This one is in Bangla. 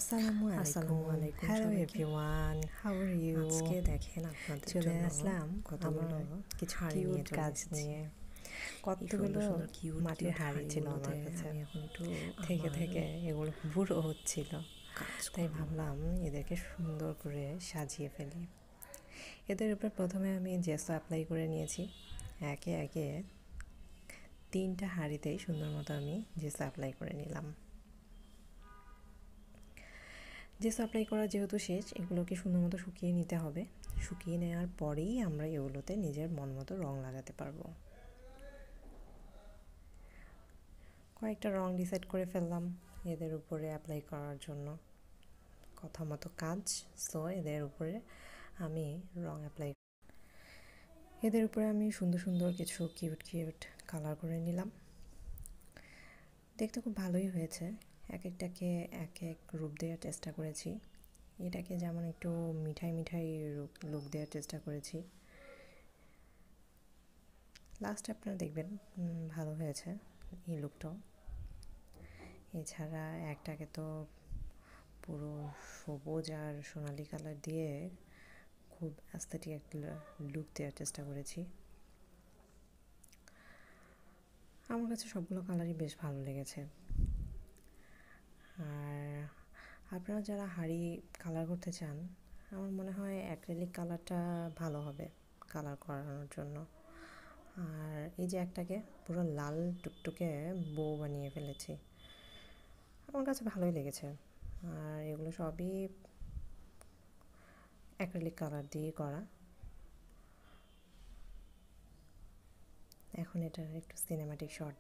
আসসালামু আলাইকুম। Hello everyone, how are you? আজকে দেখেন আপনাদের চলে জন্য আসলাম কতগুলো আমার কিছু হাঁড়ি নিয়ে কিউট চলে কাজ এসেছি। নিয়ে। এই সুন্দর কতগুলো সুন্দর কিউট মাটির কিউট হাঁড়ি ছিল আমার হাঁড়িগুলোতে কাছে, আমি এখন একটু থেকে আমার থেকে এগুলো বুড়ো হচ্ছিল, কাজ তাই করব। ভাবলাম এদেরকে সুন্দর করে সাজিয়ে ফেলি। এদের উপর প্রথমে আমি জেসো অ্যাপ্লাই করে নিয়েছি। একে একে 3টা হাঁড়িতেই সুন্দর মতো আমি জেসো অ্যাপ্লাই করে নিলাম। জেসো অ্যাপ্লাই করা যেহেতু শেষ, এগুলোকে সুন্দর মতো শুকিয়ে নিতে হবে। শুকিয়ে নেওয়ার পরেই আমরা এগুলোতে নিজের মন মতো রং লাগাতে পারবো। কয়েকটা রং ডিসাইড করে ফেললাম এদের উপরে অ্যাপ্লাই করার জন্য। কথা মতো কাজ, সো এদের উপরে আমি রং অ্যাপ্লাই, এদের উপরে আমি সুন্দর সুন্দর কিছু কিউট কিউট কালার করে নিলাম। দেখতে খুব ভালোই হয়েছে। এক একটাকে এক এক রূপ দেওয়ার চেষ্টা করেছি। এটাকে যেমন একটু মিঠাই মিঠাই লুক দেওয়ার চেষ্টা করেছি। লাস্ট আপনারা দেখবেন ভালো হয়েছে এই লুকটাও। এছাড়া একটাকে তো পুরো সবুজ আর সোনালি কালার দিয়ে খুব অ্যাস্থেটিক একটা লুক দেওয়ার চেষ্টা করেছি। আমার কাছে সবগুলো কালারই বেশ ভালো লেগেছে। আর আপনারা যারা হাঁড়ি কালার করতে চান, আমার মনে হয় অ্যাক্রিলিক কালারটা ভালো হবে কালার করানোর জন্য। আর এই যে একটাকে পুরো লাল টুকটুকে বউ বানিয়ে ফেলেছি, আমার কাছে ভালোই লেগেছে। আর এগুলো সবই অ্যাক্রিলিক কালার দিয়ে করা। এখন এটার একটু সিনেম্যাটিক শট